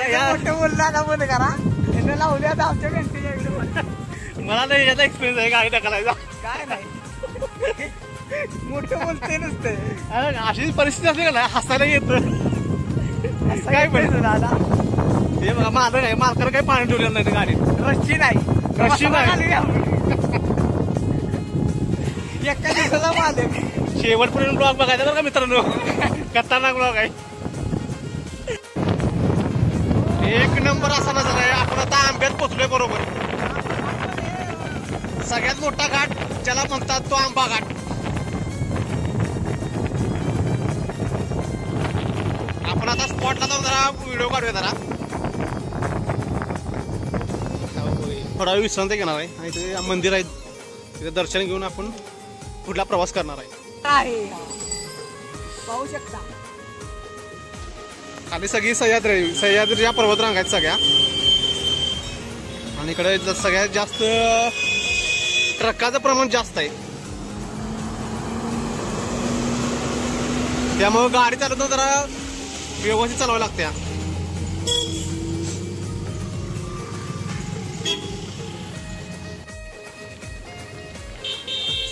बोलला का बंद करा लावल्या आमच्या घंटे मला नाही याचा एक्सपिरियन्स आहे गाडी ढकलायचा काय नाही मोठं बोलते नसते अशी परिस्थिती असते का ना हसायला येतं काय पाहिजे दादा हे बघा माझं काय मालकाला काही पाणी ठेवलेलं नाही गाडीत रस्सी नाही एका दिवसाला मालक शेवटपर्यंत ब्लॉग बघायचा बरं का मित्रांनो खतरनाक ब्लॉग आहे एक नंबर असा नजर आहे आपण आता आंब्यात पोचलोय बरोबर सगळ्यात मोठा घाट ज्याला म्हणतात तो आंबा घाट आपण आता स्पॉटला जाऊन जरा व्हिडिओ काढूया जरा थोडा वेळ विश्रांती घेणार आहे आणि तिथे मंदिर आहे तिथे दर्शन घेऊन आपण पुढला प्रवास करणार आहे पाहू शकता खाली सगळी सह्याद्रीच्या पर्वतरांग आहेत सगळ्या आणि इकडे सगळ्यात जास्त ट्रकाचं प्रमाण जास्त आहे त्यामुळे गाडी चालवताना जरा व्यवस्थित चालवावी लागते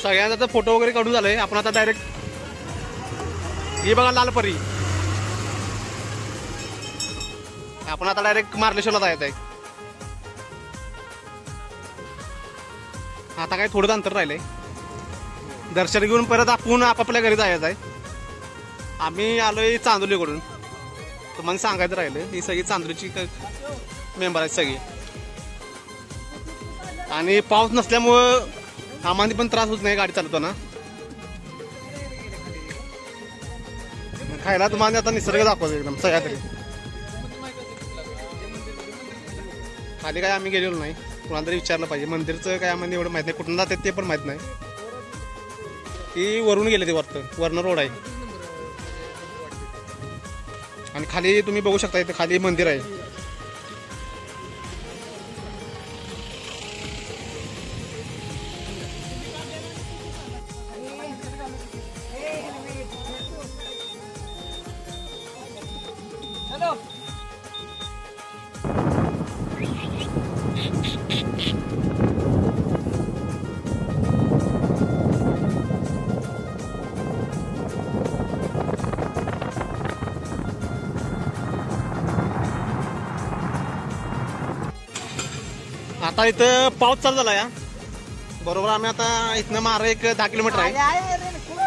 सगळ्यांचा तर फोटो वगैरे काढून झालंय आपण आता डायरेक्ट हे बघा लालपरी आपण आता डायरेक्ट मार्लेश्वरला जायचं आहे आता काय थोडं अंतर राहिलंय दर्शन घेऊन परत आपण आपापल्या घरी जायचं आहे आम्ही आलोय चांदोलीकडून तुम्हाला सांगायचं राहिलं ही सगळी चांदोलीची मेंबर आहेत सगळी आणि पाऊस नसल्यामुळं आम्हाला पण त्रास होत नाही गाडी चालवताना खायला तुम्हाला आता निसर्ग दाखवतो एकदम सह्याद्री खाली काय आम्ही गेलेलो नाही कोणाला तरी विचारलं पाहिजे मंदिरचं काय आम्हाला एवढं माहित नाही कुठून जातात ते पण माहित नाही ती वरून गेले ते वरनं रोड आहे आणि खाली तुम्ही बघू शकता इथे खाली मंदिर आहे आता इथं पाऊस चालू झाला या बरोबर आम्ही आता इथनं मारा एक 10 किलोमीटर आहे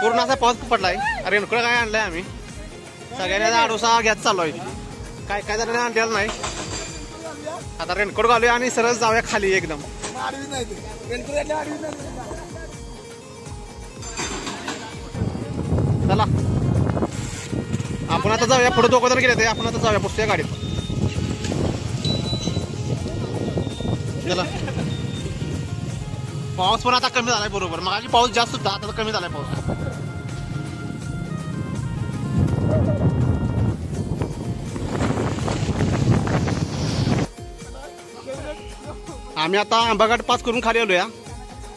पूर्ण असा पाऊस पडलाय रेनकोट काय आणलाय आम्ही सगळ्यांना आडोसा घ्यायचा चालू आहे काय काय जणांनी आणलेलं नाही आता रेनकोट घालूया आणि सरळ जाऊया खाली एकदम चला आपण आता जाऊया पुढे दोघं जण गेले ते आपण आता जाऊया पुढच्या गाडीत चला पाऊस पण आता कमी झालाय बरोबर मग आधी पाऊस जास्त होता आता कमी झालाय पाऊस आम्ही आता आंबाघाट पास करून खाली आलोया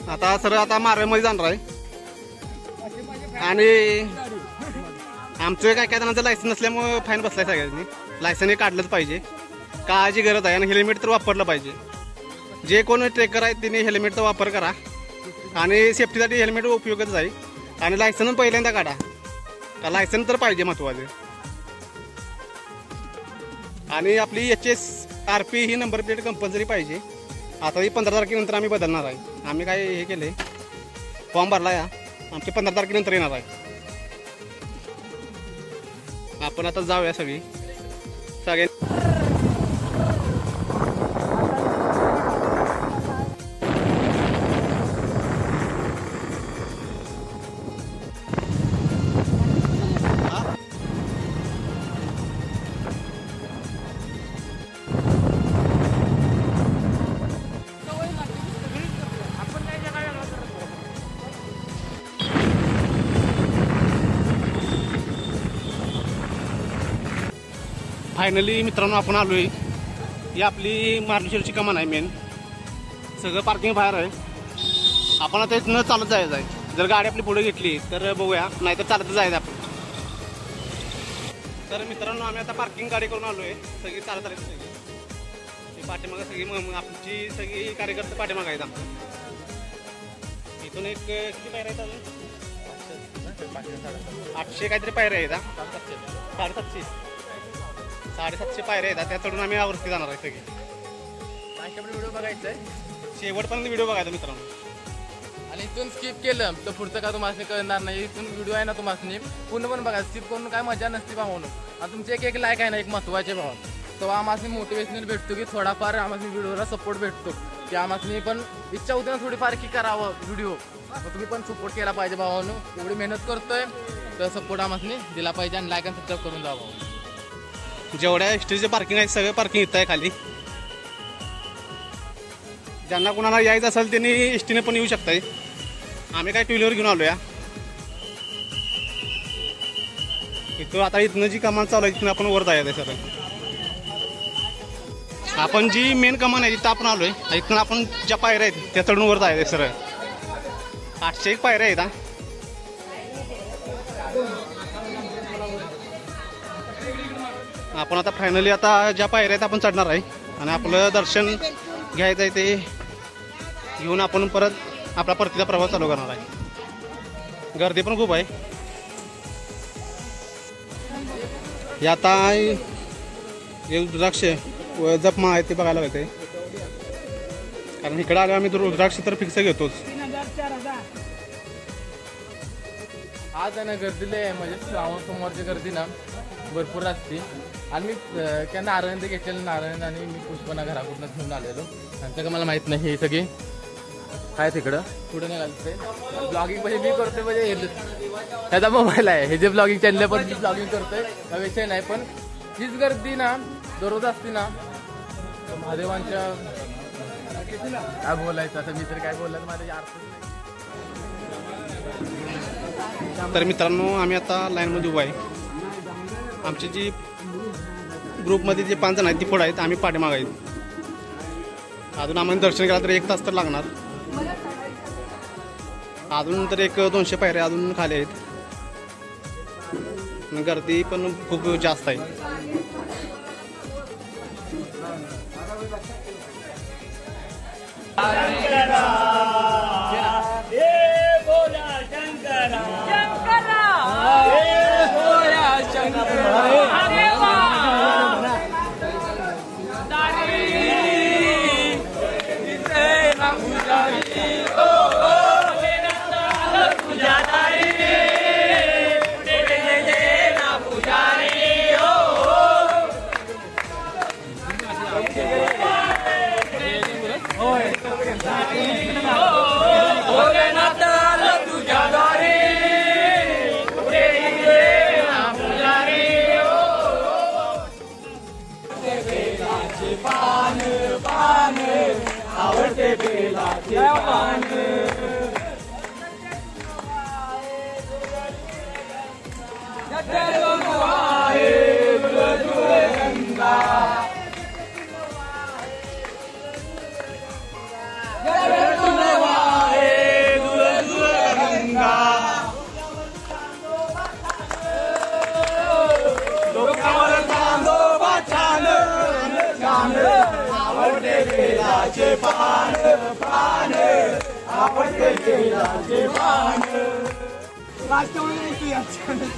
आता सरळ आता मारळमध्ये जाणार आहे आणि आमचं काय काय जणांचं लायसन नसल्यामुळे फाईन बसलाय सगळ्यांनी लायसन हे काढलंच पाहिजे काळाची गरज आहे आणि हेल्मेट तर वापरलं पाहिजे जे कोण ट्रेकर आहेत त्यांनी हेल्मेटचा वापर करा आणि सेफ्टीसाठी हेल्मेट उपयोगच आहे आणि लायसन पहिल्यांदा काढा लायसन तर पाहिजे महत्वाचे आणि आपली HSRP ही नंबर प्लेट कंपल्सरी पाहिजे आता ही 15 तारखेनंतर आम्ही बदलणार आहे आम्ही काय हे केले फॉर्म भरला या आमची 15 तारखेनंतर येणार आहे आपण आता जाऊया सगळे फायनली मित्रांनो आपण आलोय ही आपली मार्लेश्वरची कमान आहे मेन सगळं पार्किंग बाहेर आहे आपण आता इथनं चालत जायचं आहे जर गाडी आपली पुढे घेतली तर बघूया नाहीतर चालत जायचं आपण तर मित्रांनो आम्ही आता पार्किंग गाडी करून आलोय. सगळी चालत आली सगळी पाठीमागं सगळी आमची सगळी कार्यकर्ते पाठीमागं आहेत आमचं. इथून एक किती पायऱ्या आहेत अजून 800 काहीतरी पायऱ्या आहेत. 750 पायऱ्या आहेत. त्या चढून आम्ही यावरती जाणार आहे सगळी. व्हिडिओ बघायचा आहे शेवटपर्यंत व्हिडिओ बघायचा मित्रांनो. आणि इथून स्किप केलं तर पुढचं का तुम्हाला कळणार नाही. इथून व्हिडिओ आहे ना तुम्हाला पूर्ण पण बघा. स्किप करून काय मजा नसते भावानं. आणि तुमचे एक लाईक आहे ना एक महत्त्वाचे भाव तो आम्हाला मोटिवेशनल भेटतो की थोडाफार आम्हाला व्हिडिओला सपोर्ट भेटतो की आम्हाला पण इच्छा होती ना थोडीफार की करावं व्हिडिओ. तुम्ही पण सपोर्ट केला पाहिजे भावानं. एवढी मेहनत करतोय तर सपोर्ट आम्हाला दिला पाहिजे आणि लाईक आणि सबस्क्राईब करून जावं. जेवढ्या एसटीचे पार्किंग आहे सगळे पार्किंग इथं आहे खाली. ज्यांना कोणाला यायचं असेल त्यांनी एसटीने पण येऊ शकताय. आम्ही काय टू व्हीलर घेऊन आलो या. इथं आता इथनं जी कमान चालू आहे तिथून आपण वर जायचं सर. आपण जी मेन कमान आहे तिथं आपण आलोय. इथून आपण ज्या पायऱ्या आहेत त्या चढून वर जायचं सर. 801 पायऱ्या आहेत. आपण आता फायनली आता ज्या पायऱ्या आहेत आपण चढणार आहे आणि आपलं दर्शन घ्यायचं आहे ते घेऊन आपण परत आपला परतीचा प्रवास चालू करणार आहे. गर्दी पण खूप आहे. हे आता रुद्राक्ष व जपमा आहे ते बघायला पाहिजे. कारण इकडे आलो आम्ही रुद्राक्ष तर फिक्स घेतोच. आज आहे ना गर्दीला आहे म्हणजे श्रावण सोमवारची गर्दी ना भरपूर असते. आणि मी त्या नारायण ते घेतलेलं नारायण आणि मी पुष्पना घराकडून घेऊन आलेलो. आणि मला माहीत नाही हे सगळे काय तिकडं पुढे नाही घालते. ब्लॉगिंग म्हणजे मी करतोय म्हणजे ह्याचा मोबाईल आहे हे जे ब्लॉगिंग चॅनल पण मी ब्लॉगिंग करतोय हा विषय नाही. पण हीच गर्दी ना दररोज असते ना महादेवांच्या काय बोलायचं आता मी तर काय बोललं माझ्या अर्थ. तर मित्रांनो आम्ही आता लाईनमध्ये उभा आहे. आमची जी ग्रुपमध्ये जे 5 जण आहेत ती पुढे आहेत. आम्ही पाठीमागे आहेत. अजून आम्हाला दर्शन केला तर 1 तास तर लागणार. अजून तर 100-200 पायऱ्या अजून खाली आहेत. गर्दी पण खूप जास्त आहे.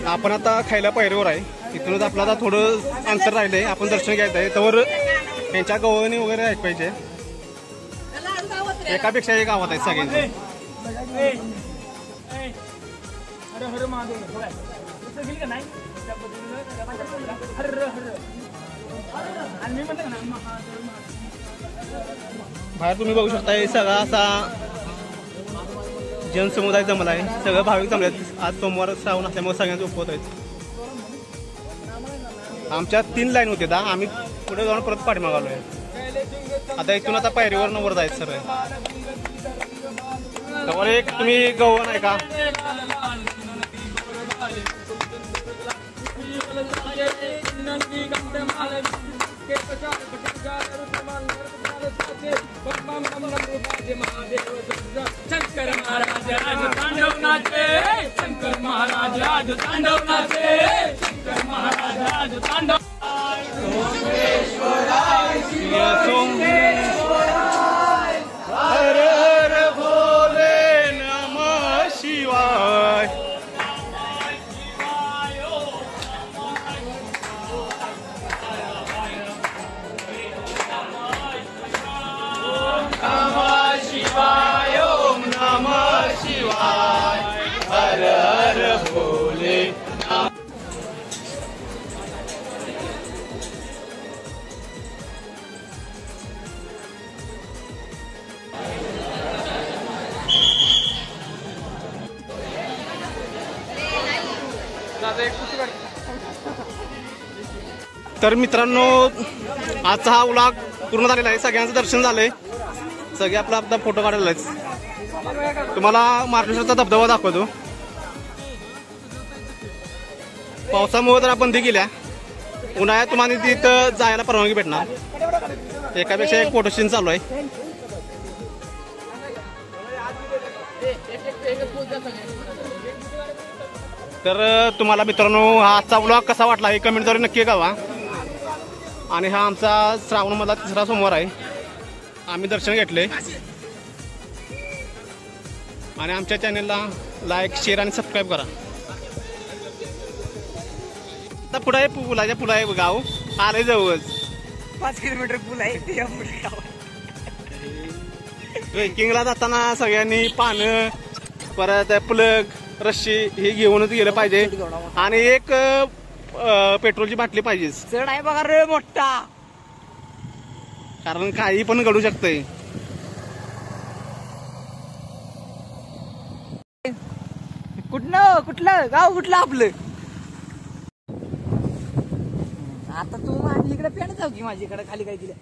आपण आता खायला पायरीवर आहे. इथूनच आपलं आता थोडं अंतर राहिलंय. आपण दर्शन घ्यायचं आहे तर त्यांच्या गवळणी वगैरे आहेत पाहिजे. एकापेक्षा एक गावात आहेत सगळ्यांचे. बाहेर तुम्ही बघू शकता सगळा असा जनसमुदाय जमला आहे. सगळं भाविक जमले आहेत. आज सोमवार श्रावण असल्यामुळे सगळ्यांचे उपवत आहेत. आमच्या 3 लाईन होते. आम्ही पुढे जाऊन परत पाठीमागे आलोय. आता इथून आता पायरीवर वर जायचं सर. त्यावर एक तुम्ही गव्हाण आहे का शंकर महाराज आज तांडव नाचे. शंकर महाराज आज तांडव नाचे. शंकर महाराज तांडव हर हर भोले नमः शिवाय. नमः शिवाय ओम नमः शिवाय हर हर भोले. तर मित्रांनो आजचा हा व्लॉग पूर्ण झालेला आहे. सगळ्यांचं दर्शन झालंय. सगळे आपला आपला फोटो काढलेला आहे. तुम्हाला मार्लेश्वरचा धबधबा दाखवतो. पावसामुळे जरा बंदी केल्या. उन्हाळ्यात तुम्हाला तिथं जायला परवानगी भेटणार. एकापेक्षा एक फोटो सीन चालू आहे. तर तुम्हाला मित्रांनो हा आजचा व्लॉग कसा वाटला हे कमेंटद्वारे नक्की कळवा. आणि हा आमचा श्रावणमधला 3रा सोमवार आहे. आम्ही दर्शन घेतले. आणि आमच्या चॅनलला लाईक शेअर आणि सबस्क्राईब करा. आता पुढे आहे पुलाच्या पुढे आहे गाव आले जवळ 5 किलोमीटर पूल आहे. ट्रेकिंगला जाताना सगळ्यांनी पानं परत प्लग रस्सी हे घेऊनच गेलं पाहिजे. आणि एक पेट्रोलची बाटली पाहिजे. चढ आहे बघा रे मोठा. कारण काही पण घडू शकतंय. कुठलं गाव कुठलं आपलं. आता तू माझी इकडे पेण जाऊ की माझ्याकडे खाली काय दिलं.